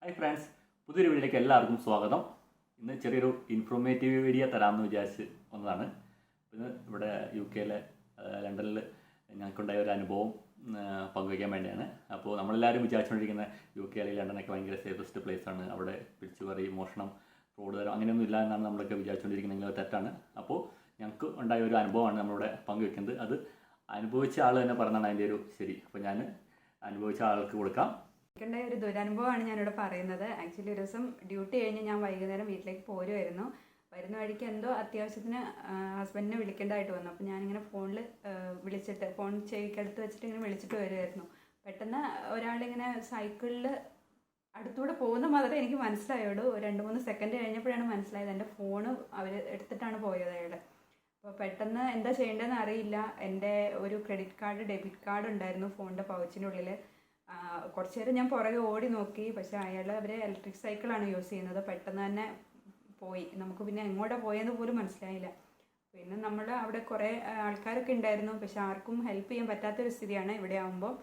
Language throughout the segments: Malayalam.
ഹായ് ഫ്രണ്ട്സ്, പുതിയൊരു വീഡിയോയിലേക്ക് എല്ലാവർക്കും സ്വാഗതം. ഇന്ന് ചെറിയൊരു ഇൻഫോർമേറ്റീവ് വീഡിയോ തരാമെന്ന് വിചാരിച്ച് വന്നതാണ്. ഇന്ന് ഇവിടെ UK ലണ്ടനിൽ ഞങ്ങൾക്കുണ്ടായ ഒരു അനുഭവം പങ്കുവയ്ക്കാൻ വേണ്ടിയാണ്. അപ്പോൾ നമ്മളെല്ലാവരും വിചാരിച്ചുകൊണ്ടിരിക്കുന്ന UK അല്ലെങ്കിൽ ലണ്ടനൊക്കെ ഭയങ്കര സേഫസ്റ്റ് പ്ലേസാണ്. അവിടെ പിടിച്ചുപറി, മോഷണം, ഫ്രോഡ് തരം അങ്ങനെയൊന്നും ഇല്ല എന്നാണ് നമ്മളൊക്കെ വിചാരിച്ചുകൊണ്ടിരിക്കുന്നത്. അത് തെറ്റാണ്. അപ്പോൾ ഞങ്ങൾക്ക് ഉണ്ടായ ഒരു അനുഭവമാണ് നമ്മളിവിടെ പങ്കുവയ്ക്കുന്നത്. അത് അനുഭവിച്ച ആൾ തന്നെ പറഞ്ഞാണ് അതിൻ്റെ ഒരു ശരി. അപ്പോൾ ഞാൻ അനുഭവിച്ച ആൾക്ക് കൊടുക്കാം. എനിക്കുണ്ടായ ഒരു ദുരനുഭവമാണ് ഞാനിവിടെ പറയുന്നത്. ആക്ച്വലി ഒരു ദിവസം ഡ്യൂട്ടി കഴിഞ്ഞ് ഞാൻ വൈകുന്നേരം വീട്ടിലേക്ക് പോരുമായിരുന്നു. വരുന്ന വഴിക്ക് എന്തോ അത്യാവശ്യത്തിന് ഹസ്ബൻഡിനെ വിളിക്കേണ്ടതായിട്ട് വന്നു. അപ്പോൾ ഞാനിങ്ങനെ ഫോണിൽ വിളിച്ചിട്ട് ഫോൺ ചെവിക്കടുത്ത് വെച്ചിട്ട് ഇങ്ങനെ വിളിച്ചിട്ട് വരുമായിരുന്നു. പെട്ടെന്ന് ഒരാളിങ്ങനെ സൈക്കിളിൽ അടുത്തൂടെ പോകുന്ന മാത്രമേ എനിക്ക് മനസ്സിലായുള്ളൂ. 2-3 സെക്കൻഡ് കഴിഞ്ഞപ്പോഴാണ് മനസ്സിലായത് എൻ്റെ ഫോണ് അവർ എടുത്തിട്ടാണ് പോയത് അയാൾ. അപ്പോൾ പെട്ടെന്ന് എന്താ ചെയ്യേണ്ടതെന്ന് അറിയില്ല. എൻ്റെ ഒരു ക്രെഡിറ്റ് കാർഡ്, ഡെബിറ്റ് കാർഡ് ഉണ്ടായിരുന്നു ഫോണിൻ്റെ പൗച്ചിൻ്റെ ഉള്ളിൽ. കുറച്ച് നേരം ഞാൻ പുറകെ ഓടി നോക്കി, പക്ഷേ അവർ ഇലക്ട്രിക് സൈക്കിളാണ് യൂസ് ചെയ്യുന്നത്. പെട്ടെന്ന് തന്നെ പോയി. നമുക്ക് പിന്നെ എങ്ങോട്ടാണ് പോയെന്ന് പോലും മനസ്സിലായില്ല. പിന്നെ നമ്മൾ അവിടെ കുറേ ആൾക്കാരൊക്കെ ഉണ്ടായിരുന്നു, പക്ഷെ ആർക്കും ഹെൽപ്പ് ചെയ്യാൻ പറ്റാത്തൊരു സ്ഥിതിയാണ് ഇവിടെ ആകുമ്പോൾ.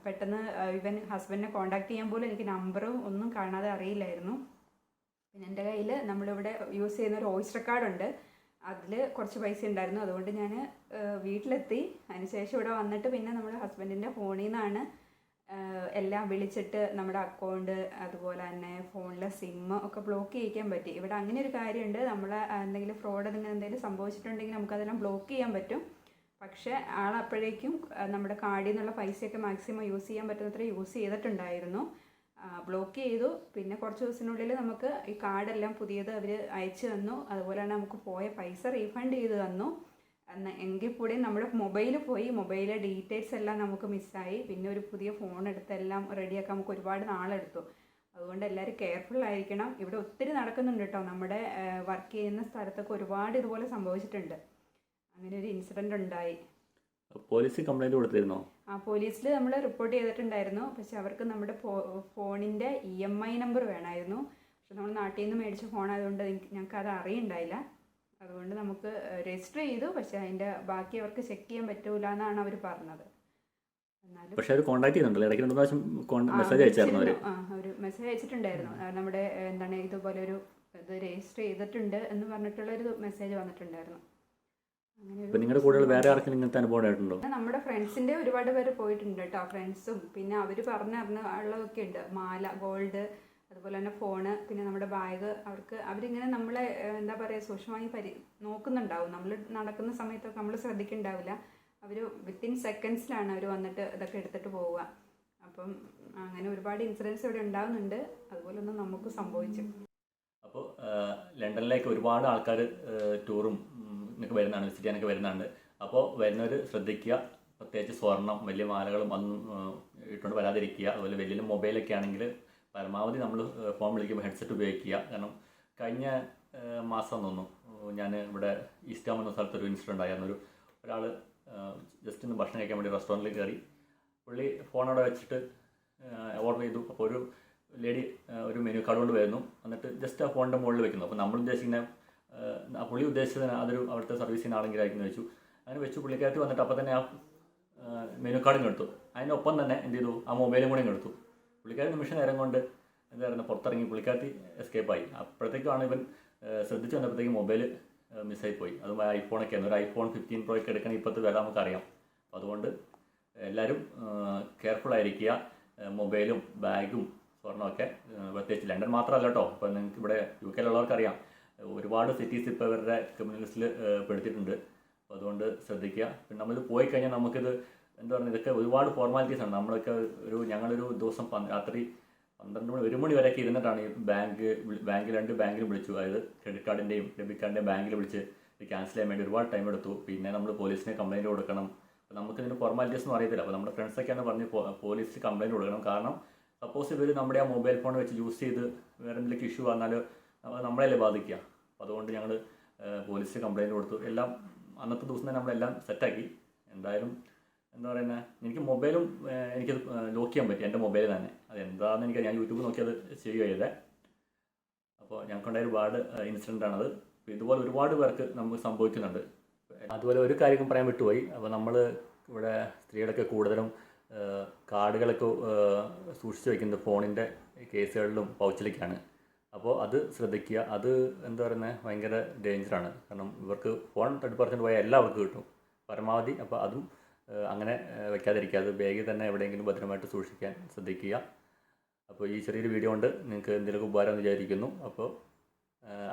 പെട്ടെന്ന് ഇവൻ ഹസ്ബൻഡിനെ കോൺടാക്ട് ചെയ്യാൻ പോലും എനിക്ക് നമ്പറും ഒന്നും കാണാതെ അറിയില്ലായിരുന്നു. പിന്നെ എൻ്റെ കയ്യിൽ നമ്മളിവിടെ യൂസ് ചെയ്യുന്ന ഒരു ഓയിസ്റ്റർ കാർഡുണ്ട്. അതിൽ കുറച്ച് പൈസ ഉണ്ടായിരുന്നു. അതുകൊണ്ട് ഞാൻ വീട്ടിലെത്തി. അതിനുശേഷം ഇവിടെ വന്നിട്ട് പിന്നെ നമ്മുടെ ഹസ്ബൻഡിൻ്റെ ഫോണിൽ നിന്നാണ് എല്ലാം വിളിച്ചിട്ട് നമ്മുടെ അക്കൗണ്ട്, അതുപോലെ തന്നെ ഫോണിലെ സിം ഒക്കെ ബ്ലോക്ക് ചെയ്യിക്കാൻ പറ്റി. ഇവിടെ അങ്ങനെ ഒരു കാര്യമുണ്ട്. നമ്മൾ എന്തെങ്കിലും ഫ്രോഡ് എന്തെങ്കിലും സംഭവിച്ചിട്ടുണ്ടെങ്കിൽ നമുക്കതെല്ലാം ബ്ലോക്ക് ചെയ്യാൻ പറ്റും. പക്ഷേ ആളപ്പോഴേക്കും നമ്മുടെ കാർഡിൽ നിന്നുള്ള പൈസയൊക്കെ മാക്സിമം യൂസ് ചെയ്യാൻ പറ്റുന്നത്ര യൂസ് ചെയ്തിട്ടുണ്ടായിരുന്നു. ബ്ലോക്ക് ചെയ്തു. പിന്നെ കുറച്ച് ദിവസത്തിനുള്ളിൽ നമുക്ക് ഈ കാർഡെല്ലാം പുതിയത് അവർ അയച്ചു തന്നു. അതുപോലെ തന്നെ നമുക്ക് പോയ പൈസ റീഫണ്ട് ചെയ്ത് തന്നു. എങ്കിൽ കൂടി നമ്മുടെ മൊബൈൽ പോയി. മൊബൈലിലെ ഡീറ്റെയിൽസ് എല്ലാം നമുക്ക് മിസ്സായി. പിന്നെ ഒരു പുതിയ ഫോൺ എടുത്ത് എല്ലാം റെഡിയാക്കാൻ നമുക്ക് ഒരുപാട് നാളെടുത്തു. അതുകൊണ്ട് എല്ലാവരും കെയർഫുൾ ആയിരിക്കണം. ഇവിടെ ഒത്തിരി നടക്കുന്നുണ്ട് കേട്ടോ. നമ്മുടെ വർക്ക് ചെയ്യുന്ന സ്ഥലത്തൊക്കെ ഒരുപാട് ഇതുപോലെ സംഭവിച്ചിട്ടുണ്ട്. അങ്ങനെ ഒരു ഇൻസിഡൻറ്റ് ഉണ്ടായി. പോലീസ് കംപ്ലൈൻറ്റ് കൊടുത്തിരുന്നോ? പോലീസിൽ നമ്മൾ റിപ്പോർട്ട് ചെയ്തിട്ടുണ്ടായിരുന്നു. പക്ഷെ അവർക്ക് നമ്മുടെ ഫോണിൻ്റെ EMI നമ്പർ വേണമായിരുന്നു. പക്ഷെ നമ്മൾ നാട്ടിൽ നിന്ന് മേടിച്ച ഫോണായതുകൊണ്ട് ഞങ്ങൾക്ക് അത് അറിയുണ്ടായില്ല. അതുകൊണ്ട് നമുക്ക് രജിസ്റ്റർ ചെയ്തു. പക്ഷെ അതിൻ്റെ ബാക്കി അവർക്ക് ചെക്ക് ചെയ്യാൻ പറ്റൂല എന്നാണ് അവർ പറഞ്ഞത്. എന്നാലും പക്ഷേ അവർ കോൺടാക്ട് ചെയ്യുന്നുണ്ടല്ലോ, ഇടയ്ക്ക് 2 പ്രാവശ്യം മെസ്സേജ് അയച്ചായിരുന്നു അവർ. ഒരു മെസ്സേജ് അയച്ചിട്ടുണ്ടായിരുന്നു. നമ്മുടെ ഇതുപോലെ ഒരു ഇത് രജിസ്റ്റർ ചെയ്തിട്ടുണ്ട് എന്ന് പറഞ്ഞിട്ടുള്ളൊരു മെസ്സേജ് വന്നിട്ടുണ്ടായിരുന്നു. നിങ്ങളുടെ കൂടെ വേറെ ആർക്കും ഇങ്ങനത്തെ അനുഭവം ആയിട്ടുണ്ടോ? നമ്മുടെ ഫ്രണ്ട്സിൻ്റെ ഒരുപാട് പേര് പോയിട്ടുണ്ട് കേട്ടോ. ഫ്രണ്ട്സും പിന്നെ അവർ ഉള്ളതൊക്കെ ഉണ്ട്. മാല, ഗോൾഡ്, അതുപോലെ തന്നെ ഫോണ്, പിന്നെ നമ്മുടെ ബാഗ്. അവരിങ്ങനെ നമ്മളെ എന്താ പറയുക, സൂക്ഷ്മമായി നോക്കുന്നുണ്ടാവും. നമ്മൾ നടക്കുന്ന സമയത്തൊക്കെ നമ്മൾ ശ്രദ്ധിക്കുന്നുണ്ടാവില്ല. അവർ വിത്തിൻ സെക്കൻഡ്സിലാണ് അവർ വന്നിട്ട് ഇതൊക്കെ എടുത്തിട്ട് പോവുക. അപ്പം അങ്ങനെ ഒരുപാട് ഇൻസിഡൻസ് ഇവിടെ ഉണ്ടാകുന്നുണ്ട്. അതുപോലെ ഒന്നും നമുക്ക് സംഭവിച്ചു. അപ്പോൾ ലണ്ടനിലേക്ക് ഒരുപാട് ആൾക്കാർ ടൂറും ഒക്കെ വരുന്നതാണ്, വിസിറ്റ് ചെയ്യാനൊക്കെ വരുന്നുണ്ട്. അപ്പോൾ വരുന്നവർ ശ്രദ്ധിക്കുക. പ്രത്യേകിച്ച് സ്വർണം, വലിയ മാലകളും അതൊന്നും ഇട്ടുകൊണ്ട് വരാതിരിക്കുക. അതുപോലെ വലിയ മൊബൈലൊക്കെ ആണെങ്കിൽ പരമാവധി നമ്മൾ ഫോൺ വിളിക്കുമ്പോൾ ഹെഡ്സെറ്റ് ഉപയോഗിക്കുക. കാരണം കഴിഞ്ഞ മാസം തോന്നുന്നു ഞാൻ ഇവിടെ ഈസ്റ്റാം എന്ന സ്ഥലത്തൊരു ഇൻസിഡൻറ്റ് ആയിരുന്നു. ഒരാൾ ജസ്റ്റ് ഒന്ന് ഭക്ഷണം കഴിക്കാൻ വേണ്ടി റെസ്റ്റോറൻറ്റിൽ കയറി. പുള്ളി ഫോൺ അവിടെ വെച്ചിട്ട് ഓർഡർ ചെയ്തു. അപ്പോൾ ഒരു ലേഡി ഒരു മെനു കാർഡ് കൊണ്ട് വരുന്നു. എന്നിട്ട് ജസ്റ്റ് ആ ഫോണിൻ്റെ മുകളിൽ വെക്കുന്നു. അപ്പോൾ നമ്മൾ ഉദ്ദേശിക്കുന്ന പുള്ളി ഉദ്ദേശിച്ചത് അതൊരു അവിടുത്തെ സർവീസിന് ആളെങ്കിലായിരിക്കും വെച്ചു. അങ്ങനെ വെച്ചു. പുള്ളിക്കാരത്തി വന്നിട്ട് അപ്പോൾ തന്നെ ആ മെനു കാർഡും എടുത്തു. അതിനൊപ്പം തന്നെ എന്ത് ചെയ്തു, ആ മൊബൈലും കൂടെ എടുത്തു. പുള്ളിക്കാരി നിമിഷം നേരം കൊണ്ട് എന്തായിരുന്നു പുറത്തിറങ്ങി. പുള്ളിക്കാരത്തി എസ്കേപ്പായി. അപ്പോഴത്തേക്കാണ് ഇവൻ ശ്രദ്ധിച്ചു വന്നപ്പോഴത്തേക്കും മൊബൈൽ മിസ്സായിപ്പോയി. അതും ഐഫോണൊക്കെ ആയിരുന്നു. ഒരു iPhone 15 Pro ഒക്കെ എടുക്കണ ഇപ്പോഴത്തെ വില നമുക്കറിയാം. അപ്പോൾ അതുകൊണ്ട് എല്ലാവരും കെയർഫുള്ളായിരിക്കുക. മൊബൈലും ബാഗും സ്വർണ്ണമൊക്കെ, പ്രത്യേകിച്ച് ലണ്ടൻ മാത്രമല്ല കേട്ടോ. ഇപ്പോൾ നിങ്ങൾക്ക് ഇവിടെ UK ഒരുപാട് സിറ്റീസ് ഇപ്പോൾ ഇവരുടെ ക്രിമിനൽ ലിസ്റ്റിൽ പെടുത്തിയിട്ടുണ്ട്. അപ്പോൾ അതുകൊണ്ട് ശ്രദ്ധിക്കുക. പിന്നെ നമ്മളിത് പോയി കഴിഞ്ഞാൽ നമുക്കിത് എന്താ പറയുക, ഇതൊക്കെ ഒരുപാട് ഫോർമാലിറ്റീസാണ്. നമ്മളൊക്കെ ഞങ്ങളൊരു ദിവസം രാത്രി 12 മണി 1 മണി വരെയൊക്കെ ഇരുന്നിട്ടാണ് ഈ ബാങ്കിൽ 2 ബാങ്കിലും വിളിച്ചു. അതായത് ക്രെഡിറ്റ് കാർഡിൻ്റെയും ഡെബിറ്റ് കാർഡിൻ്റെയും ബാങ്കിൽ വിളിച്ച് ഇത് ക്യാൻസൽ ചെയ്യാൻ വേണ്ടി ഒരുപാട് ടൈം എടുത്തു. പിന്നെ നമ്മൾ പോലീസിനെ കംപ്ലയിൻറ്റ് കൊടുക്കണം. അപ്പോൾ നമുക്കിതിന് ഫോർമാലിറ്റീസ് ഒന്നും അറിയത്തില്ല. അപ്പോൾ നമ്മുടെ ഫ്രണ്ട്സൊക്കെയാണ് പറഞ്ഞ് പോലീസിൽ കംപ്ലയിൻറ്റ് കൊടുക്കണം. കാരണം സപ്പോസ് ഇവർ നമ്മുടെ ആ മൊബൈൽ ഫോൺ വെച്ച് യൂസ് ചെയ്ത് വേറെ എന്തെങ്കിലും ഇഷ്യൂ വന്നാൽ നമ്മളെയല്ലേ ബാധിക്കുക. അപ്പോൾ അതുകൊണ്ട് ഞങ്ങൾ പോലീസിൽ കംപ്ലയിൻറ്റ് കൊടുത്തു. എല്ലാം അന്നത്തെ ദിവസം തന്നെ നമ്മളെല്ലാം സെറ്റാക്കി. എന്തായാലും എന്താ പറയുന്നത്, എനിക്ക് മൊബൈലും എനിക്കത് ലോക്ക് ചെയ്യാൻ പറ്റി, എൻ്റെ മൊബൈൽ തന്നെ. അത് എന്താണെന്ന് ഞാൻ യൂട്യൂബ് നോക്കി അത് ചെയ്യുകയത്. അപ്പോൾ ഞങ്ങൾക്കുണ്ടായ ഒരുപാട് ഇൻസിഡൻ്റാണത്. അപ്പോൾ ഇതുപോലെ ഒരുപാട് പേർക്ക് നമുക്ക് സംഭവിക്കുന്നുണ്ട്. അതുപോലെ ഒരു കാര്യം പറയാൻ വിട്ടുപോയി. അപ്പോൾ നമ്മൾ ഇവിടെ സ്ത്രീകളൊക്കെ കൂടുതലും കാർഡുകളൊക്കെ സൂക്ഷിച്ച് വയ്ക്കുന്നത് ഫോണിൻ്റെ കേസുകളിലും പൗച്ചിലേക്കാണ്. അപ്പോൾ അത് ശ്രദ്ധിക്കുക. അത് എന്താ പറയുന്നത്, ഭയങ്കര ഡേഞ്ചറാണ്. കാരണം ഇവർക്ക് ഫോൺ തട്ടിപ്പറിച്ചിട്ട് പോയാൽ എല്ലാവർക്കും കിട്ടും പരമാവധി. അപ്പോൾ അതും അങ്ങനെ വെക്കാതിരിക്കുക. അത് ബാഗിൽ തന്നെ എവിടെയെങ്കിലും ഭദ്രമായിട്ട് സൂക്ഷിക്കാൻ ശ്രദ്ധിക്കുക. അപ്പോൾ ഈ ചെറിയൊരു വീഡിയോ കൊണ്ട് നിങ്ങൾക്ക് എന്തെങ്കിലുമൊക്കെ ഉപകാരം വിചാരിക്കുന്നു. അപ്പോൾ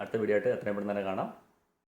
അടുത്ത വീഡിയോ ആയിട്ട് എത്രയും പെട്ടെന്ന് തന്നെ കാണാം.